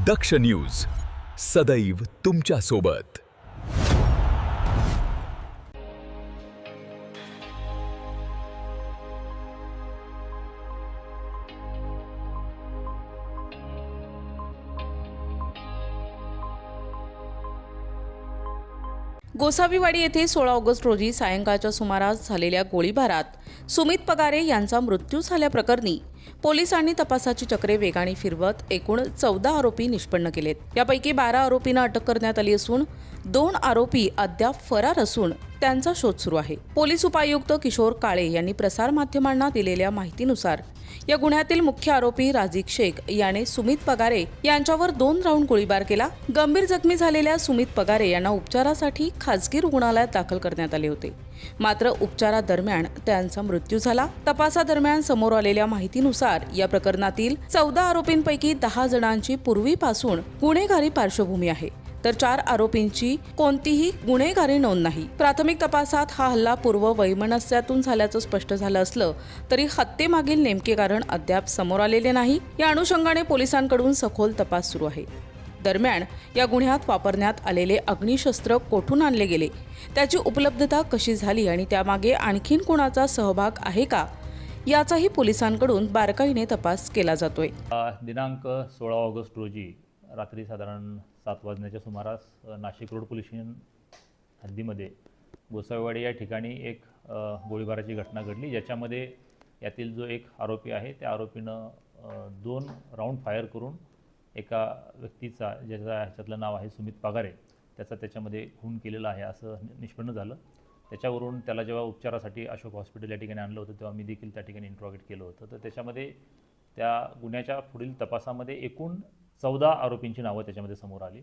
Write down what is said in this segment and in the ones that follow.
दक्ष news सदैव तुमच्या सोबत। गोसावीवाडी येथे 16 ऑगस्ट रोजी सायंकाळच्या सुमारास झालेल्या गोळीबारात सुमित पगारे यांचा मृत्यू झाल्याप्रकरणी पोलिसांनी तपासाची चक्रे वेगाने फिरवत एकूण 14 आरोपी निष्पन्न केलेत। यापैकी 12 आरोपींना अटक करण्यात आली असून 2 आरोपी अद्याप फरार असून त्यांचा शोध सुरू आहे। पोलीस उपायुक्त किशोर काळे यांनी प्रसारमाध्यमांना दिलेल्या माहितीनुसार या गुन्ह्यातील मुख्य आरोपी राजिक शेख याने सुमित पगारे यांच्यावर 2 राऊंड गोळीबार केला। गंभीर जखमी झालेल्या सुमित पगारे यांना उपचारासाठी खासगी रुग्णालयात दाखल करण्यात आले होते, मात्र उपचारादरम्यान त्यांचा मृत्यू झाला। तपासादरम्यान समोर आलेल्या माहितीनुसार या प्रकरणातील 14 आरोपींपैकी 10 जणांची पूर्वीपासून गुन्हेगारी पार्श्वभूमी आहे, तर 4 आरोपींची कोणतीही गुन्हेगारी नोंद नाही। प्राथमिक तपासात हा हल्ला पूर्व वैमनस्यातून झाल्याचं स्पष्ट झालं असलं तरी हत्येमागील नेमके कारण अद्याप समोर आलेले नाही। या अनुषंगाने पोलिसांकडून सखोल तपास सुरू आहे। दरम्यान या गुन्ह्यात वापरण्यात आलेले अग्निशस्त्र कोठून आणले गेले, त्याची उपलब्धता कशी झाली आणि त्यामागे आणखीन कोणाचा सहभाग आहे का, याचाही पोलिसांकडून बारकाईने तपास केला जातोय। दिनांक 16 ऑगस्ट रोजी रात्री साधारण 7 वाजण्याच्या सुमारास नाशिक रोड पोलीस स्टेशन हद्दीमध्ये गोसावीवाडी या ठिकाणी एक गोळीबाराची घटना घडली, ज्याच्यामध्ये यातील जो एक आरोपी आहे त्या आरोपीनं 2 राऊंड फायर करून एका व्यक्तीचा, ज्याचा ह्याच्यातलं नाव आहे सुमित पगारे, त्याच्यामध्ये खून केलेला आहे असं निष्पन्न झालं। त्याच्यावरून त्याला जेव्हा उपचारासाठी अशोक हॉस्पिटल या ठिकाणी आणलं होतं तेव्हा मी देखील त्या ठिकाणी इंट्रोगेट केलं होतं। तर त्याच्यामध्ये त्या गुन्ह्याच्या पुढील तपासामध्ये एकूण 14 आरोपींची नावं त्याच्यामध्ये समोर आली।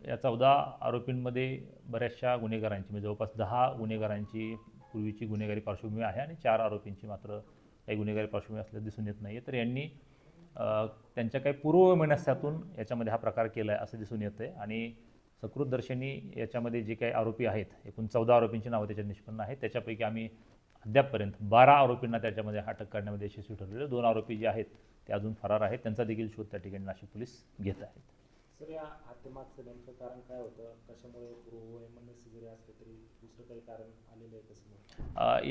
या 14 आरोपींमध्ये बऱ्याचशा गुन्हेगारांची, म्हणजे जवळपास 10 गुन्हेगारांची पूर्वीची गुन्हेगारी पार्श्वभूमी आहे आणि 4 आरोपींची मात्र काही गुन्हेगारी पार्श्वभूमी असल्याचं दिसून येत नाही। तर यांनी त्यांच्या काही पूर्ववैमनस्यातून याच्यामध्ये हा प्रकार केला आहे असं दिसून येतं आहे आणि सकृतदर्शनी याच्यामध्ये जे काही आरोपी आहेत, एकूण 14 आरोपींची नावं त्याच्यात निष्पन्न आहेत। त्याच्यापैकी आम्ही अद्यापपर्यंत 12 आरोपींना त्याच्यामध्ये अटक करण्यामध्ये यशस्वी ठरलेले। 2 आरोपी जे आहेत ते अजून फरार आहेत, त्यांचा देखील शोध त्या ठिकाणी नाशिक पोलीस घेत आहेत। सर, या हत्येमागचं नेमकं कारण काय होतं? कशामुळे पूर्ववैमनस्य जरी असलं तरी दुसरं काही कारण आलेलं आहे कसं?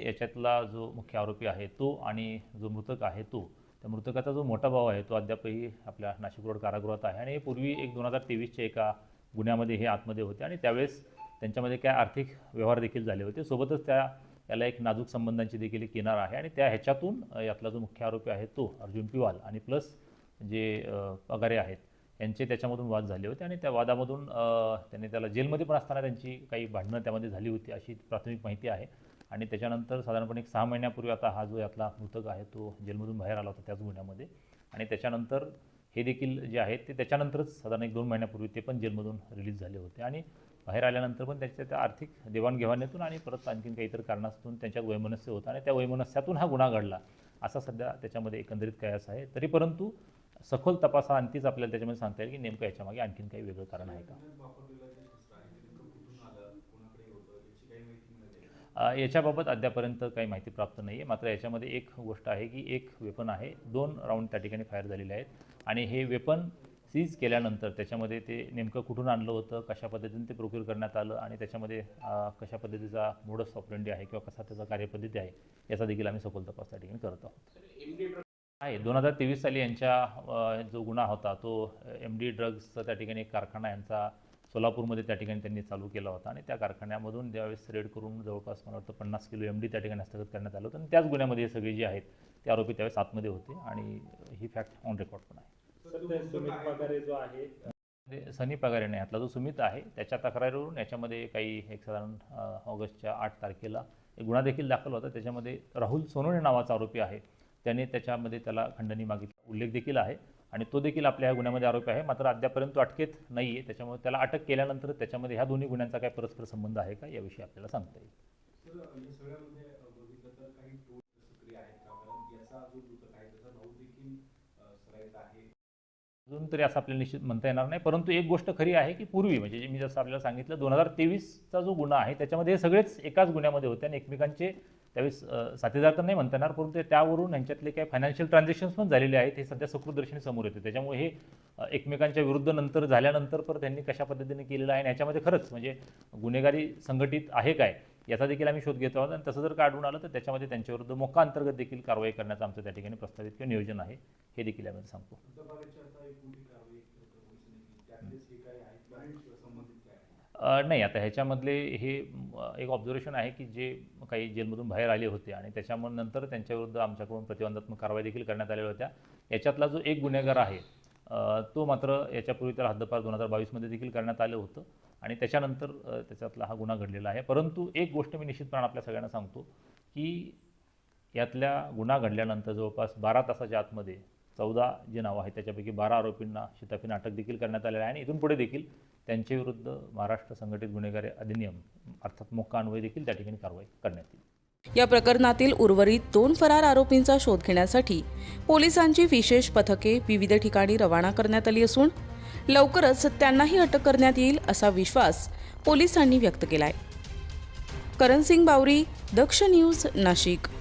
याच्यातला जो मुख्य आरोपी आहे तो आणि जो मृतक आहे तो, त्या मृतकाचा जो मोठा भाऊ आहे तो अद्यापही आपल्या नाशिक रोड कारागृहात आहे आणि पूर्वी 2023च्या एका गुन्ह्यामध्ये हे आतमध्ये होते आणि त्यावेळेस त्यांच्यामध्ये काय आर्थिक व्यवहार देखील झाले होते। सोबतच याला एक नाजूक संबंधांची देखील एक किनार आहे आणि ह्याच्यातून यातला जो मुख्य आरोपी आहे तो अर्जुन पिवाल आणि प्लस जे पगारे आहेत यांचे त्याच्यामधून वाद झाले होते आणि त्या वादामधून त्यांनी त्याला जेलमध्ये पण असताना त्यांची काही भांडणं त्यामध्ये झाली होती अशी प्राथमिक माहिती आहे। आणि त्याच्यानंतर साधारणपणे 6 महिन्यापूर्वी आता हा जो यातला मृतक आहे तो जेलमधून बाहेर आला होता त्याच गुन्ह्यामध्ये आणि त्याच्यानंतर हे देखील जे आहेत ते त्याच्यानंतरच साधारण 1-2 महिन्यापूर्वी ते पण जेलमधून रिलीज झाले होते आणि बाहेर आल्यानंतर पण त्या आर्थिक देवाणघेवाणीतून आणि परत आणखीन काहीतरी कारणातून त्यांच्यात वैमनस्य होतं आणि त्या वैमनस्यातून हा गुन्हा घडला असा सध्या त्याच्यामध्ये एकंदरीत काय असं आहे। तरी परंतु सखोल तपासाअंतीच आपल्याला त्याच्यामध्ये सांगता येईल की नेमकं याच्यामागे आणखीन काही वेगळं कारण आहे का। याच्याबाबत अद्यापर्यंत काही माहिती प्राप्त नाही आहे, मात्र याच्यामध्ये एक गोष्ट आहे की एक वेपन आहे, 2 राऊंड त्या ठिकाणी फायर झालेले आहेत आणि हे वेपन सीज केल्यानंतर त्याच्यामध्ये ते नेमकं कुठून आणलं होतं, कशा पद्धतीने ते प्रोक्यूर करण्यात आलं आणि त्याच्यामध्ये कशा पद्धतीचा मोडस ऑपरेंडी आहे किंवा कसा त्याचा कार्यपद्धती आहे याचा देखील आम्ही सखोल तपास त्या ठिकाणी करत आहोत। आहे 2023 साली यांच्या जो गुन्हा होता तो MD ड्रग्सचा त्या ठिकाणी एक कारखाना यांचा सोलापूरमध्ये त्या ठिकाणी त्यांनी चालू केला होता आणि त्या कारखान्यामधून त्यावेळेस रेड करून जवळपास मला वाटतं 50 किलो MD त्या ठिकाणी हस्तगत करण्यात आलं होतं आणि त्याच गुन्ह्यामध्ये हे सगळे जे आहेत ते आरोपी त्यावेळेस आतमध्ये होते आणि ही फॅक्ट ऑन रेकॉर्ड पण आहे। सुमित पगारे जो आहे, सनी पगारे नाही, यातला जो सुमित आहे त्याच्या तक्रारीवरून याच्यामध्ये काही एक साधारण ऑगस्टच्या 8 तारखेला एक गुन्हा देखील दाखल होता। त्याच्यामध्ये राहुल सोनवणे नावाचा आरोपी आहे, त्याने त्याच्यामध्ये त्याला खंडणी मागितला उल्लेख देखील आहे आणि तो देखील आपल्या ह्या गुन्ह्यामध्ये आरोपी आहे, मात्र अद्यापर्यंत अटकेत नाही आहे। त्याच्यामुळे त्याला अटक केल्यानंतर त्याच्यामध्ये ह्या दोन्ही गुन्ह्यांचा काय परस्पर संबंध आहे का याविषयी आपल्याला सांगता येईल। अजून तरी असं आपल्याला निश्चित म्हणता येणार नाही, परंतु एक गोष्ट खरी आहे की पूर्वी म्हणजे मी जसं आपल्याला सांगितलं 2023चा जो गुन्हा आहे त्याच्यामध्ये हे सगळेच एकाच गुन्ह्यामध्ये होते आणि एकमेकांचे त्यावेळेस साथीदार तर नाही म्हणता येणार, परंतु त्यावरून यांच्यातले काही फायनान्शियल ट्रान्झॅक्शन्स पण झालेले आहेत हे सध्या सकृतदर्शनी समोर येते. त्याच्यामुळे हे एकमेकांच्या विरुद्ध नंतर झाल्यानंतर परत त्यांनी कशा पद्धतीने केलेलं आहे आणि याच्यामध्ये खरंच म्हणजे गुन्हेगारी संघटित आहे काय याचा देखील आम्ही शोध घेतो आहोत. आणि तसं जर का आढळून आलं तर त्याच्यामध्ये त्यांच्याविरुद्ध मोका अंतर्गत देखील कारवाई करण्याचं आमचं त्या ठिकाणी प्रस्तावित किंवा नियोजन आहे, हे देखील आम्ही सांगतो. नाही, आता ह्याच्यामधले हे एक ऑब्झर्वेशन आहे की जे काही जेलमधून बाहेर आले होते आणि त्याच्यामुळे नंतर त्यांच्याविरुद्ध आमच्याकडून प्रतिबंधात्मक कारवाई देखील करण्यात आलेल्या होत्या. याच्यातला जो एक गुन्हेगार आहे तो मात्र याच्यापूर्वी त्याला हद्दपार 2022 देखील करण्यात आलं होतं आणि त्याच्यानंतर त्याच्यातला हा गुन्हा घडलेला आहे. परंतु एक गोष्ट मी निश्चितपणे आपल्या सगळ्यांना सांगतो की यातल्या गुन्हा घडल्यानंतर जवळपास 12 तासाच्या आतमध्ये 14 जे नावं आहेत त्याच्यापैकी 12 आरोपींना शिताफीने अटक देखील करण्यात आलेलं आहे आणि इथून पुढे देखील त्यांच्याविरुद्ध महाराष्ट्र संघटित गुन्हेगारी अधिनियम अर्थात मोक्का अन्वये देखील त्या ठिकाणी कारवाई करण्यात येईल. या प्रकरणातील उर्वरित 2 फरार आरोपींचा शोध घेण्यासाठी पोलिसांची विशेष पथके विविध ठिकाणी रवाना करण्यात आली असून लवकरच त्यांनाही अटक करण्यात येईल असा विश्वास पोलिसांनी व्यक्त केला आहे. करण सिंग बावरी, दक्ष न्यूज, नाशिक.